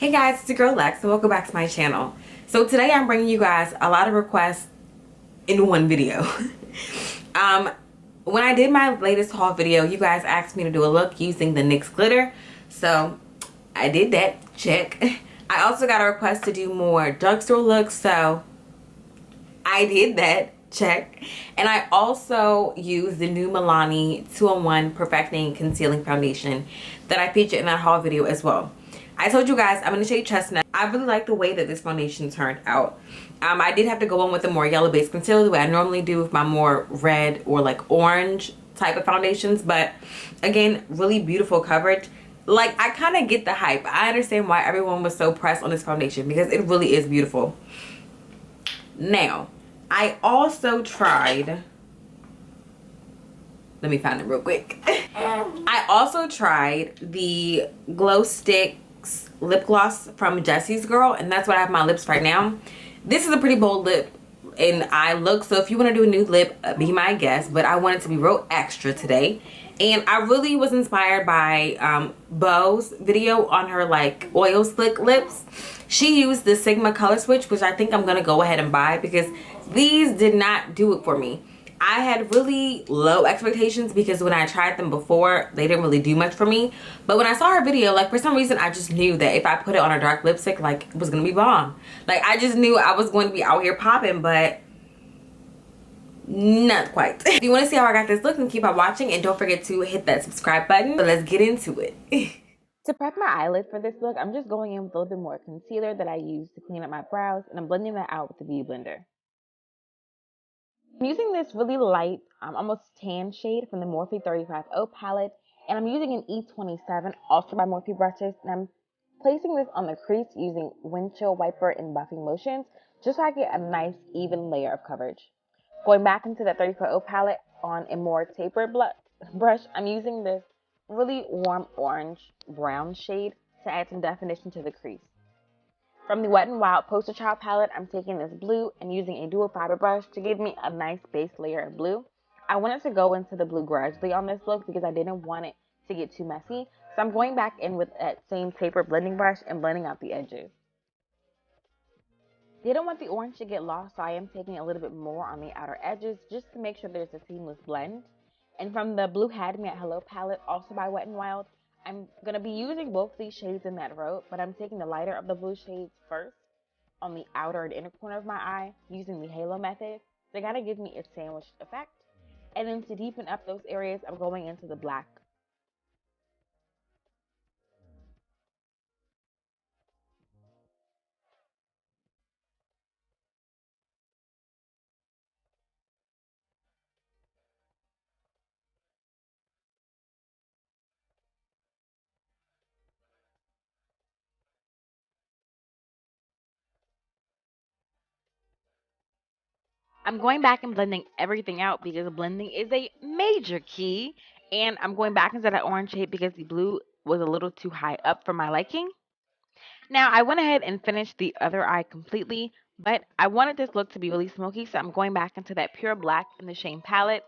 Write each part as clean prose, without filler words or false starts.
Hey guys, it's your girl Lex and welcome back to my channel. So today I'm bringing you guys a lot of requests in one video. When I did my latest haul video, you guys asked me to do a look using the NYX glitter. So I did that, check. I also got a request to do more drugstore looks, so I did that, check. And I also used the new Milani 2-in-1 Perfecting Concealing Foundation that I featured in that haul video as well. I told you guys I'm in the shade Chestnut. I really like the way that this foundation turned out. I did have to go in with a more yellow based concealer the way I normally do with my more red or like orange type of foundations. But again, really beautiful coverage. Like, I kind of get the hype. I understand why everyone was so pressed on this foundation because it really is beautiful. Now, I also tried, let me find it real quick. I also tried the Glow Sticks lip gloss from Jessie's Girl, and that's what I have on my lips right now. This is a pretty bold lip and eye look, so if you want to do a nude lip, be my guest, but I wanted to be real extra today. And I really was inspired by Beau's video on her like oil slick lips. She used the Sigma color switch, which I think I'm gonna go ahead and buy because these did not do it for me. I had really low expectations because when I tried them before, they didn't really do much for me. But when I saw her video, like for some reason, I just knew that if I put it on a dark lipstick, like it was gonna be bomb. Like I just knew I was going to be out here popping, but not quite. If you want to see how I got this look, then keep on watching and don't forget to hit that subscribe button. But let's get into it. To prep my eyelid for this look, I'm just going in with a little bit more concealer that I use to clean up my brows, and I'm blending that out with the Beauty Blender. I'm using this really light, almost tan shade from the Morphe 35O palette, and I'm using an E27, also by Morphe brushes, and I'm placing this on the crease using windshield wiper and buffing motions, just so I get a nice even layer of coverage. Going back into that 34O palette on a more tapered brush, I'm using this really warm orange brown shade to add some definition to the crease. From the Wet n Wild Poster Child palette, I'm taking this blue and using a dual fiber brush to give me a nice base layer of blue. I wanted to go into the blue gradually on this look because I didn't want it to get too messy. So I'm going back in with that same taper blending brush and blending out the edges. Didn't want the orange to get lost, so I am taking a little bit more on the outer edges just to make sure there's a seamless blend. And from the Blue Had Me at Hello palette, also by Wet n Wild, I'm going to be using both these shades in that row, but I'm taking the lighter of the blue shades first on the outer and inner corner of my eye using the halo method. They got to give me a sandwiched effect. And then to deepen up those areas, I'm going into the black. I'm going back and blending everything out because blending is a major key. And I'm going back into that orange shade because the blue was a little too high up for my liking. Now, I went ahead and finished the other eye completely, but I wanted this look to be really smoky, so I'm going back into that pure black in the Shane palette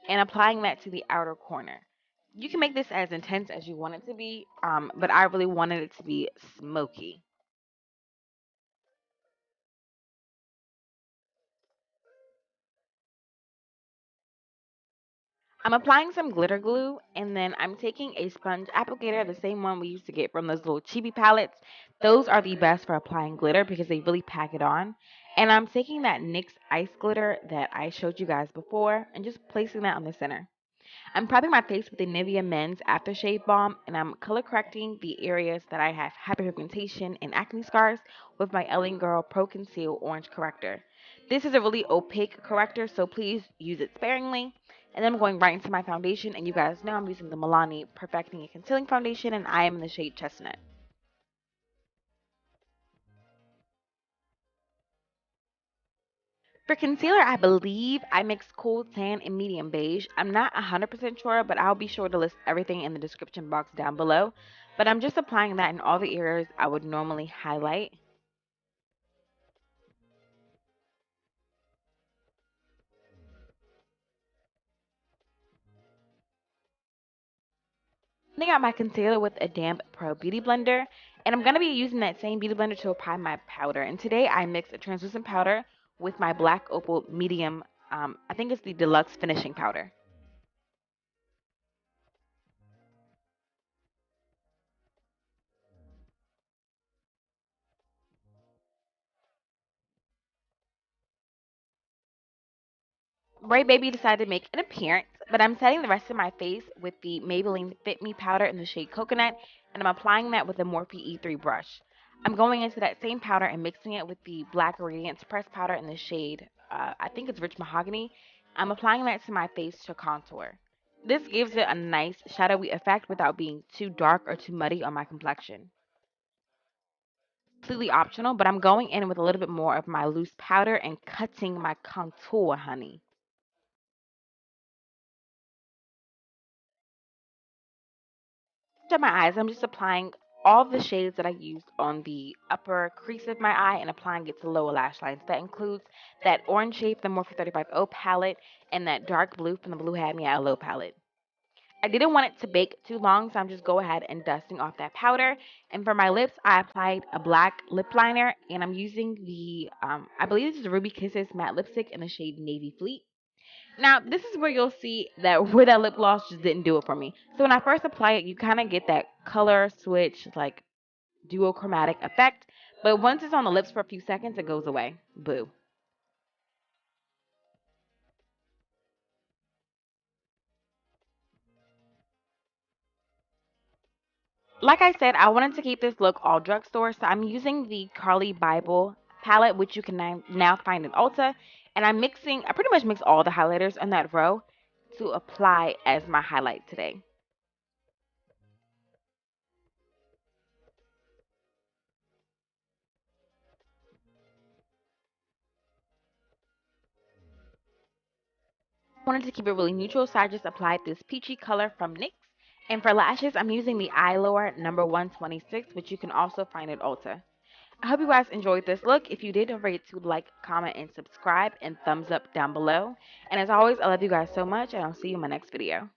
and applying that to the outer corner. You can make this as intense as you want it to be, but I really wanted it to be smoky. I'm applying some glitter glue, and then I'm taking a sponge applicator, the same one we used to get from those little chibi palettes. Those are the best for applying glitter because they really pack it on. And I'm taking that NYX Ice Glitter that I showed you guys before and just placing that on the center. I'm prepping my face with the Nivea Men's Aftershave Balm, and I'm color correcting the areas that I have hyperpigmentation and acne scars with my Ellen Girl Pro Conceal Orange Corrector. This is a really opaque corrector, so please use it sparingly. And then I'm going right into my foundation, and you guys know I'm using the Milani Perfecting and Concealing Foundation, and I am in the shade Chestnut. For concealer, I believe I mixed cool tan and medium beige. I'm not 100% sure, but I'll be sure to list everything in the description box down below. But I'm just applying that in all the areas I would normally highlight. Blending out my concealer with a damp Pro Beauty blender. And I'm going to be using that same beauty blender to apply my powder. And today I mixed a translucent powder with my black opal medium, I think it's the deluxe finishing powder. Ray Baby decided to make an appearance, but I'm setting the rest of my face with the Maybelline Fit Me powder in the shade Coconut, and I'm applying that with the Morphe E3 brush. I'm going into that same powder and mixing it with the Black Radiance pressed powder in the shade, I think it's Rich Mahogany. I'm applying that to my face to contour. This gives it a nice shadowy effect without being too dark or too muddy on my complexion. Completely optional, but I'm going in with a little bit more of my loose powder and cutting my contour, honey. To my eyes, I'm just applying all the shades that I used on the upper crease of my eye and applying it to the lower lash lines. That includes that orange shade from the Morphe 35O palette and that dark blue from the Blue Had Me at Low palette. I didn't want it to bake too long, so I'm just go ahead and dusting off that powder. And for my lips, I applied a black lip liner, and I'm using the, I believe this is Ruby Kisses matte lipstick in the shade Navy Fleet. Now, this is where you'll see that where that lip gloss just didn't do it for me. So when I first apply it, you kind of get that color switch, like duochromatic effect. But once it's on the lips for a few seconds, it goes away. Boo. Like I said, I wanted to keep this look all drugstore, so I'm using the Carli Bybel palette, which you can now find in Ulta. And I pretty much mix all the highlighters in that row to apply as my highlight today. Wanted to keep it really neutral, so I just applied this peachy color from NYX. And for lashes, I'm using the Eyelure number 126, which you can also find at Ulta. I hope you guys enjoyed this look. If you did, don't forget to like, comment, and subscribe, and thumbs up down below. And as always, I love you guys so much, and I'll see you in my next video.